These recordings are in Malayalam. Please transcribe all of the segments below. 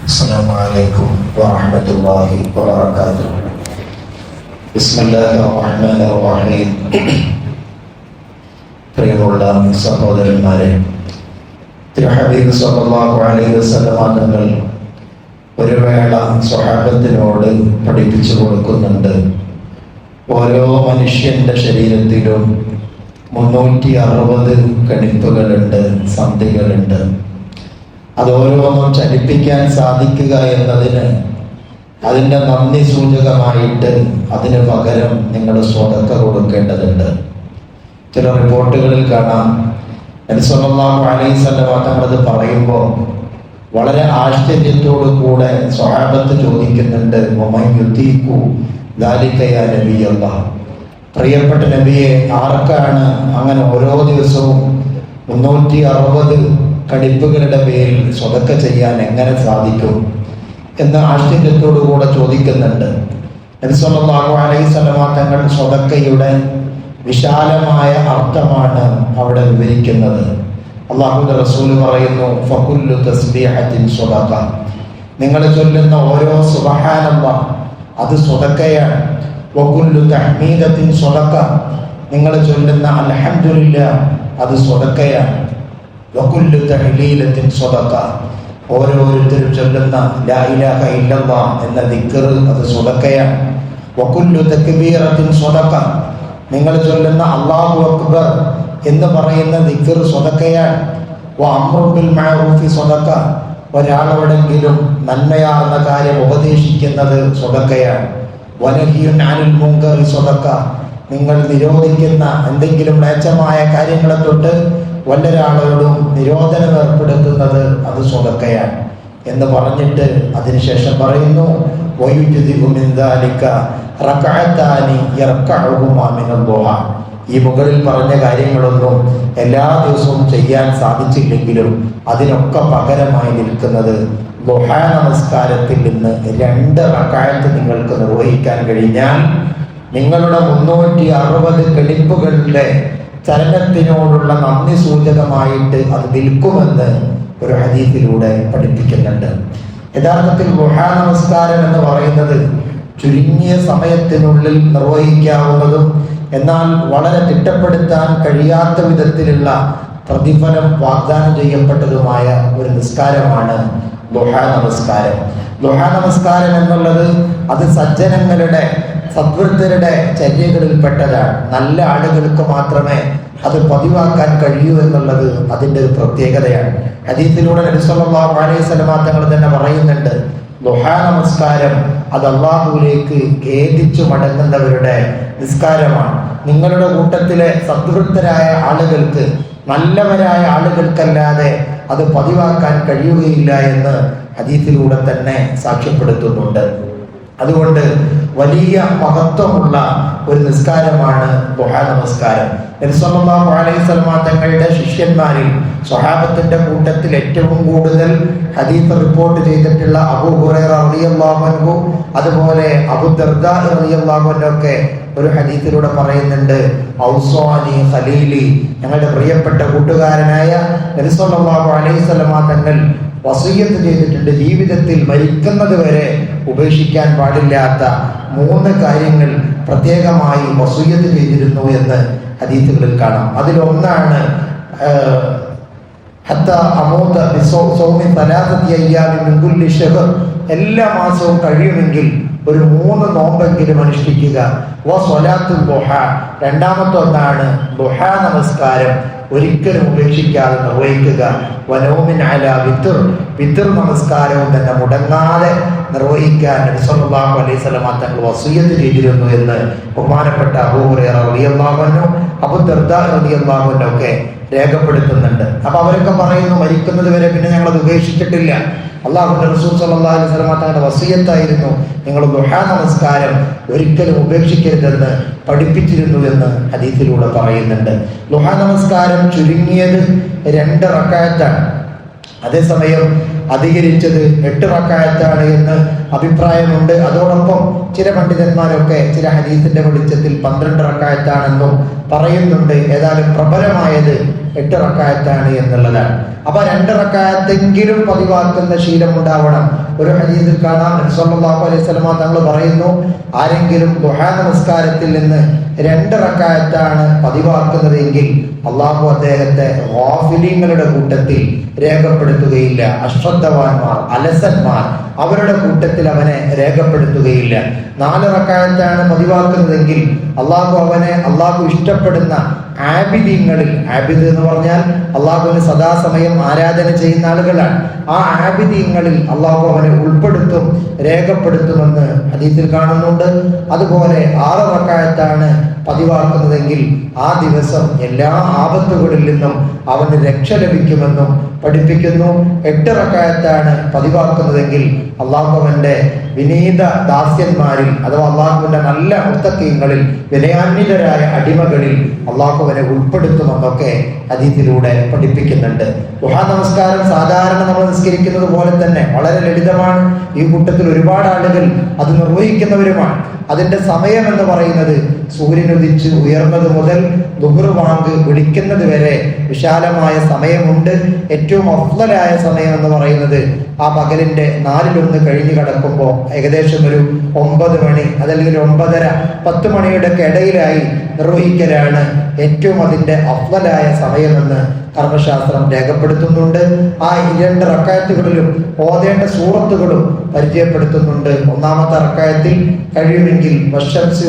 السلام عليكم ورحمة الله وبركاته. بسم الله الرحمن الرحيم. പ്രിയമുള്ള സഹോദരന്മാരെ, തിരുഹബീബ് സല്ലല്ലാഹു അലൈഹി വസല്ലം തങ്ങൾ ഒരു വേള സ്വഹാബത്തിനോട് പഠിപ്പിച്ചു കൊടുക്കുന്നുണ്ട്. ഓരോ മനുഷ്യന്റെ ശരീരത്തിലും 360 കണിപ്പുകളുണ്ട്, സന്ധികളുണ്ട്. അതോരോന്നും ചലിപ്പിക്കാൻ സാധിക്കുക എന്നതിന് അതിൻ്റെ നന്ദി സൂചകമായിട്ട് അതിന് പകരം നിങ്ങൾ സ്വതക്ക കൊടുക്കേണ്ടതുണ്ട്. ചില റിപ്പോർട്ടുകളിൽ കാണാം, നബി സല്ലല്ലാഹു അലൈഹി വസല്ലം തങ്ങളത് പറയുമ്പോൾ വളരെ ആശ്ചര്യത്തോടു കൂടെ സ്വഹാബത്ത് ചോദിക്കുന്നുണ്ട്, വമൻ യുതീഖു ദാലിക യാ നബിയല്ലാഹ്, പ്രിയപ്പെട്ട നബിയെ, ആർക്കാണ് അങ്ങനെ ഓരോ ദിവസവും 360 കടിപ്പുകളുടെ പേരിൽ സ്വതക്ക ചെയ്യാൻ എങ്ങനെ സാധിക്കും എന്ന് ആശ്ചര്യത്തോടു കൂടെ ചോദിക്കുന്നുണ്ട്. നബി സല്ലല്ലാഹു അലൈഹി വസല്ലം തങ്ങൾ സ്വതക്കയുടെ വിശാലമായ അർത്ഥമാണ് അവിടെ വിവരിക്കുന്നത്. അല്ലാഹുവിന്റെ റസൂൽ പറയുന്നു, ഫകുല്ലു തസ്ബീഹത്തിൻ സ്വതക്ക, നിങ്ങൾ ചൊല്ലുന്ന ഓരോ സുബ്ഹാനല്ലാഹ് അത് സ്വതക്കയാണ്. വകുല്ലു തഹ്മീദത്തിൻ സ്വതക്ക, നിങ്ങൾ ചൊല്ലുന്ന അൽഹംദുലില്ലാഹ് അത് സ്വതക്കയാണ്. വകുല്ലു തഹ്ലീലത്തിൻ സ്വതക്ക, ഓരോരുത്തരും ചൊല്ലുന്ന ലാ ഇലാഹ ഇല്ലല്ലാഹ് എന്ന ദിക്ർ അത് സ്വതക്കയാണ്. വകുല്ലു തക്ബീറത്തിൻ സ്വതക്ക, നിങ്ങൾ ചൊല്ലുന്ന അല്ലാഹു അക്ബർ എന്ന് പറയുന്ന ദിക്ർ സ്വതക്കയാണ്. വഅംറു ബിൽ മഅറൂഫി സ്വതക്ക, ഒരാളോടെങ്കിലും നന്മയാർന്ന കാര്യം ഉപദേശിക്കുന്നത് സ്വതക്കയാണ്. വനഹിയുൻ അനിൽ മുൻകറി സ്വതക്ക, നിങ്ങൾ നിരോധിക്കുന്ന എന്തെങ്കിലും മ്ലേച്ഛമായ കാര്യങ്ങളെ തൊട്ട് വല്ലൊരാളോടും നിരോധനം ഏർപ്പെടുത്തുന്നത് അത് സ്വതക്കയാണ് എന്ന് പറഞ്ഞിട്ട് അതിനുശേഷം പറയുന്നു, ഈ മുകളിൽ പറഞ്ഞ കാര്യങ്ങളൊന്നും എല്ലാ ദിവസവും ചെയ്യാൻ സാധിച്ചില്ലെങ്കിലും അതിനൊക്കെ പകരമായി നിൽക്കുന്നത് ദുഹാ നമസ്കാരത്തിൽ നിന്ന് 2 റക്അത്ത് നിങ്ങൾക്ക് നിർവഹിക്കാൻ കഴിഞ്ഞാൽ നിങ്ങളുടെ 360 കെളിപ്പുകളുടെ ചലനത്തിനോടുള്ള നന്ദി സൂചകമായിട്ട് അത് നിൽക്കുമെന്ന് ഒരു ഹദീസിലൂടെ പഠിപ്പിക്കുന്നുണ്ട്. യഥാർത്ഥത്തിൽ ദുഹാ നമസ്കാരം എന്ന് പറയുന്നത് ചുരുങ്ങിയ സമയത്തിനുള്ളിൽ നിർവഹിക്കാവുന്നതും എന്നാൽ വളരെ തിട്ടപ്പെടുത്താൻ കഴിയാത്ത വിധത്തിലുള്ള പ്രതിഫലം വാഗ്ദാനം ചെയ്യപ്പെട്ടതുമായ ഒരു നിസ്കാരമാണ് ദുഹാ നമസ്കാരം. ദുഹാ നമസ്കാരം എന്നുള്ളത് അത് സജ്ജനങ്ങളുടെ സദ്വൃത്തരുടെ ചര്യകളിൽപ്പെട്ടതാണ്. നല്ല ആളുകൾക്ക് മാത്രമേ അത് പതിവാക്കാൻ കഴിയൂ എന്നുള്ളത് അതിൻ്റെ ഒരു പ്രത്യേകതയാണ്. ഹദീസിലൂടെ നബി സല്ലല്ലാഹു അലൈഹി വസല്ലം തങ്ങൾ തന്നെ പറയുന്നുണ്ട്, ദുഹാ നമസ്കാരം അത് അല്ലാഹുവിലേക്ക് ഖേദിച്ചു മടങ്ങുന്നവരുടെ നിസ്കാരമാണ്. നിങ്ങളുടെ കൂട്ടത്തിലെ സദ്വൃത്തരായ ആളുകൾക്ക്, നല്ലവരായ ആളുകൾക്കല്ലാതെ അത് പതിവാക്കാൻ കഴിയുകയില്ല എന്ന് ഹദീസിലൂടെ തന്നെ സാക്ഷ്യപ്പെടുത്തുന്നുണ്ട്. അതുകൊണ്ട് വലിയ മഹത്വമുള്ള ഒരു നിസ്കാരമാണ് ദുഹാ നമസ്കാരം. നബി സല്ലല്ലാഹു അലൈഹി വസല്ലം തങ്ങളുടെ ശിഷ്യന്മാരിൽ സ്വഹാബത്തിന്റെ കൂട്ടത്തിൽ ഏറ്റവും കൂടുതൽ ഹദീസ് റിപ്പോർട്ട് ചെയ്തിട്ടുള്ള അബൂ ഹുറൈറ റളിയല്ലാഹു അൻഹു, അതുപോലെ അബൂ ദർദാ റളിയല്ലാഹു അൻഹു ഒക്കെ ഒരു ഹദീസിലൂടെ പറയുന്നുണ്ട്, ഔസാനി ഖലീലി, ഞങ്ങളുടെ പ്രിയപ്പെട്ട കൂട്ടുകാരനായ നബി സല്ലല്ലാഹു അലൈഹി വസല്ലം തങ്ങൾ വസിയ്യത്ത് ചെയ്തിട്ടുണ്ട്, ജീവിതത്തിൽ മരിക്കുന്നത് വരെ ഉപേക്ഷിക്കാൻ പാടില്ലാത്ത 3 കാര്യങ്ങൾ പ്രത്യേകമായി വസിയ്യത്ത് ചെയ്തിരുന്നു എന്ന് ഹദീസുകളിൽ കാണാം. അതിലൊന്നാണ് എല്ലാ മാസവും കഴിയുമെങ്കിൽ ഒരു 3 നോമ്പെങ്കിലും അനുഷ്ഠിക്കുക. രണ്ടാമത്തെ ഒന്നാണ് ദുഹാ നമസ്കാരം ഒരിക്കലും ഉപേക്ഷിക്കാതെ നിർവഹിക്കുക. വനൗമിൻ അലാ വിത്ർ, വിത്ർ നമസ്കാരവും തന്നെ മുടങ്ങാതെ നിർവഹിക്കാൻ നബി സല്ലല്ലാഹു അലൈഹി വസല്ലം തങ്ങൾ വസിയ്യത്ത് ചെയ്തിരുന്നു എന്ന് ബഹുമാനപ്പെട്ട അബൂ ഹുറൈറ റളിയല്ലാഹു അൻഹു, അബൂ ദർദാ റളിയല്ലാഹു അൻഹു ഒക്കെ രേഖപ്പെടുത്തുന്നുണ്ട്. അപ്പൊ അവരൊക്കെ പറയുന്നു, മരിക്കുന്നത് വരെ പിന്നെ ഞങ്ങൾ അത് ഉപേക്ഷിച്ചിട്ടില്ല. അല്ലാഹുവിന്റെ റസൂൽ സല്ലല്ലാഹു അലൈഹി വസല്ലം തങ്ങളുടെ വസിയ്യത്തായിരുന്നു നിങ്ങൾ ദുഹാ നമസ്കാരം ഒരിക്കലും ഉപേക്ഷിക്കരുതെന്ന് പഠിപ്പിച്ചിരുന്നു എന്ന് ഹദീസിലൂടെ പറയുന്നുണ്ട്. ദുഹാ നമസ്കാരം ചുരുങ്ങിയത് 2 റക്അത്താണ്. അതേസമയം അധികരിച്ചത് 8 റക്അത്താണ് എന്ന് അഭിപ്രായമുണ്ട്. അതോടൊപ്പം ചില പണ്ഡിതന്മാരൊക്കെ ചില ഹദീസിന്റെ വെളിച്ചത്തിൽ 12 റക്അത്താണെന്നും പറയുന്നുണ്ട്. ഏതായാലും പ്രബലമായത് 8 റക്അത്താണ് എന്നുള്ളതാണ്. അപ്പൊ 2 റക്അത്തെങ്കിലും പതിവാക്കുന്ന ശീലം ഉണ്ടാവണം. ഒരു ഹദീസിൽ കാണാം, നബി സല്ലല്ലാഹു അലൈഹി വസല്ലം തങ്ങൾ പറയുന്നു, ആരെങ്കിലും ദുഹാ നമസ്കാരത്തിൽ നിന്ന് 2 റക്അത്താണ് പതിവാക്കുന്നതെങ്കിൽ അള്ളാഹു അദ്ദേഹത്തെ ഗാഫിലീങ്ങളുടെ കൂട്ടത്തിൽ രേഖപ്പെടുത്തുകയില്ല. അശ്രദ്ധവാന്മാർ, അലസന്മാർ, അവരുടെ കൂട്ടത്തിൽ അവനെ രേഖപ്പെടുത്തുകയില്ല. 4 റക്അത്താണ് പതിവാക്കുന്നതെങ്കിൽ അള്ളാഹു അവനെ അള്ളാഹു ഇഷ്ടപ്പെടുന്ന ആബിദീങ്ങളിൽ, ആബിദ് എന്ന് പറഞ്ഞാൽ അള്ളാഹുവിന് സദാസമയം ആരാധന ചെയ്യുന്ന ആളുകളാണ്, ആ ആബിദീങ്ങളിൽ അള്ളാഹു അവനെ ഉൾപ്പെടുത്തും, രേഖപ്പെടുത്തുമെന്ന് ഹദീസിൽ കാണുന്നുണ്ട്. അതുപോലെ 6 റക്അത്താണ് പതിവാക്കുന്നതെങ്കിൽ ആ ദിവസം എല്ലാ ആപത്തുകളിൽ നിന്നും അവന് രക്ഷ ലഭിക്കുമെന്നും പഠിപ്പിക്കുന്നു. 8 റക്അത്താണ് പതിവാക്കുന്നതെങ്കിൽ അള്ളാഹു അവന്റെ വിനീത ദാസ്യന്മാരിൽ അഥവാ അള്ളാഹുവിന്റെ നല്ല മുത്തഖീങ്ങളിൽ, വിനയാന്വിതരായ അടിമകളിൽ അള്ളാഹു അവനെ ഉൾപ്പെടുത്തുമെന്നൊക്കെ ഹദീസിലൂടെ പഠിപ്പിക്കുന്നുണ്ട്. ദുഹാ നമസ്കാരം സാധാരണ നമ്മൾ നിസ്കരിക്കുന്നത് പോലെ തന്നെ വളരെ ലളിതമാണ്. ഈ കൂട്ടത്തിൽ ഒരുപാട് ആളുകൾ അത് നിർവഹിക്കുന്നവരുമാണ്. അതിന്റെ സമയം എന്ന് പറയുന്നത് സൂര്യൻ ഉദിച്ച് ഉയർന്നത് മുതൽ ദുഹർ ബാങ്ക് വിളിക്കുന്നത് വരെ വിശാലമായ സമയമുണ്ട്. ഏറ്റവും അഫ്ളലായ സമയം എന്ന് പറയുന്നത് ആ പകലിന്റെ 4/1 കഴിഞ്ഞു കിടക്കുമ്പോൾ ഏകദേശം ഒരു 9 മണി അതല്ലെങ്കിൽ 9:30, 10 മണിയുടെ ഇടയിലായി നിർവഹിക്കലാണ് ഏറ്റവും അതിന്റെ അഫ്ളലായ സമയമെന്ന് കർമ്മശാസ്ത്രം രേഖപ്പെടുത്തുന്നുണ്ട്. ആ 2 റക്അത്തുകളിലും ഓതേണ്ട സൂറത്തുകളും പരിചയപ്പെടുത്തുന്നുണ്ട്. 1-ാമത്തെ റക്അത്തിൽ കഴിയുമെങ്കിൽ വശംസി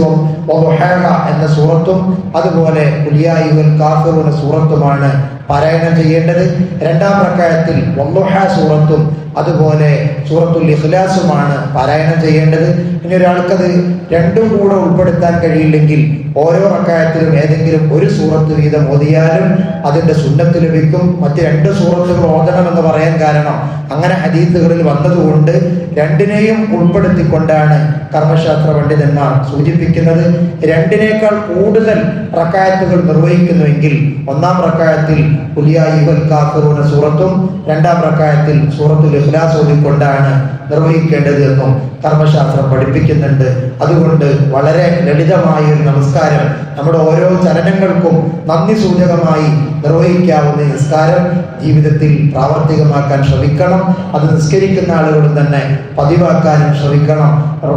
വദുഹാഹ എന്ന സൂറത്തും അതുപോലെ ഖുൽ യാ അയ്യുഹൽ കാഫിറൂന സൂറത്തുമാണ് പാരായണം ചെയ്യേണ്ടത്. 2-ാം റക്അത്തിൽ വദ്ദുഹാ സൂറത്തും അതുപോലെ സൂറത്തുൽ ഇഖ്ലാസുമാണ് പാരായണം ചെയ്യേണ്ടത്. ഇനി ഒരാൾക്കത് രണ്ടും കൂടെ ഉൾപ്പെടുത്താൻ കഴിയില്ലെങ്കിൽ ഓരോ റക്അത്തിലും ഏതെങ്കിലും ഒരു സൂറത്ത് വീതം ഓതിയാലും അതിന്റെ സുന്നത്ത് ലഭിക്കും. മറ്റ് 2 സൂറത്തുകൾ ഓതണമെന്ന് പറയാൻ കാരണം അങ്ങനെ ഹദീസുകളിൽ വന്നതുകൊണ്ട് രണ്ടിനെയും ഉൾപ്പെടുത്തിക്കൊണ്ടാണ് കർമ്മശാസ്ത്ര പണ്ഡിതന്മാർ സൂചിപ്പിക്കുന്നത്. 2-നേക്കാൾ കൂടുതൽ റക്അത്തുകൾ നിർവഹിക്കുന്നുവെങ്കിൽ 1-ാം റക്അത്തിൽ ഖുൽ യാ അയ്യുഹൽ കാഫിറൂന സൂറത്തും 2-ാം റക്അത്തിൽ സൂറത്തുൽ ഇഖ്ലാസ് ഓതിക്കൊണ്ടാണ് നിർവഹിക്കേണ്ടത് എന്നും കർമ്മശാസ്ത്രം പഠിപ്പിക്കുന്നുണ്ട്. അതുകൊണ്ട് വളരെ ലളിതമായ ഒരു നമസ്കാരം, നമ്മുടെ ഓരോ ചലനങ്ങൾക്കും നന്ദി സൂചകമായി നിർവഹിക്കാവുന്ന നിസ്കാരം ജീവിതത്തിൽ പ്രാവർത്തികമാക്കാൻ ശ്രമിക്കണം. അത് നിസ്കരിക്കുന്ന ആളുകളും തന്നെ പതിവാക്കാനും ശ്രമിക്കണം.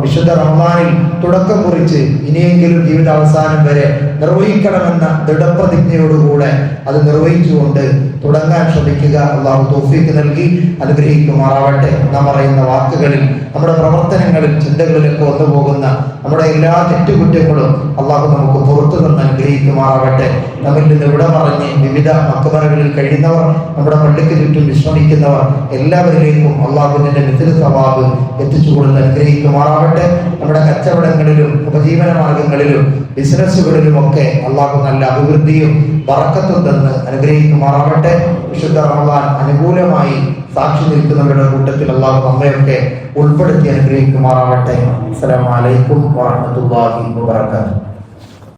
വിശുദ്ധ റമദാനിൽ തുടക്കം കുറിച്ച് ഇനിയെങ്കിലും ജീവിതാവസാനം വരെ നിർവഹിക്കണമെന്ന ദൃഢപ്രതിജ്ഞയോടുകൂടെ അത് നിർവഹിച്ചുകൊണ്ട് തുടങ്ങാൻ ശ്രമിക്കുക. അള്ളാഹു തൗഫീഖ് നൽകി അനുഗ്രഹിക്കുമാറാവട്ടെ. നാം പറയുന്ന വാക്കുകളിൽ, നമ്മുടെ പ്രവർത്തനങ്ങളിൽ, ചിന്തകളിലൊക്കെ വന്നുപോകുന്ന നമ്മുടെ എല്ലാ തെറ്റുകുറ്റങ്ങളും അള്ളാഹു നമുക്ക് പുറത്തു നിന്ന് അനുഗ്രഹിക്കുമാറാവട്ടെ. നമ്മിൽ നിന്ന് ഇവിടെ പറഞ്ഞ് വിവിധ മക്ബറകളിൽ കഴിയുന്നവർ, നമ്മുടെ പള്ളിക്ക് ചുറ്റും വിശ്രമിക്കുന്നവർ എല്ലാവരിലേക്കും അള്ളാഹുവിന്റെ മിസ്ലു സവാബ് എത്തിച്ചു കൊടുത്ത് അനുഗ്രഹിക്കുമാറാവട്ടെ. നമ്മുടെ കച്ചവടങ്ങളിലും ഉപജീവന മാർഗങ്ങളിലും ബിസിനസ്സുകളിലും ഒക്കെ അള്ളാഹു നല്ല അഭിവൃദ്ധിയും ബറക്കത്തും തന്ന് അനുഗ്രഹിക്കുമാറാവട്ടെ. വിശുദ്ധ റമദാൻ അനുകൂലമായി സാക്ഷി നിൽക്കുന്നവരുടെ കൂട്ടത്തിൽ അള്ളാഹു നമ്മയൊക്കെ ഉൾപ്പെടുത്തി അനുഗ്രഹിക്കുമാറാവട്ടെ. അസ്സലാമു അലൈക്കും വറഹ്മത്തുള്ളാഹി വബറകാതുഹു.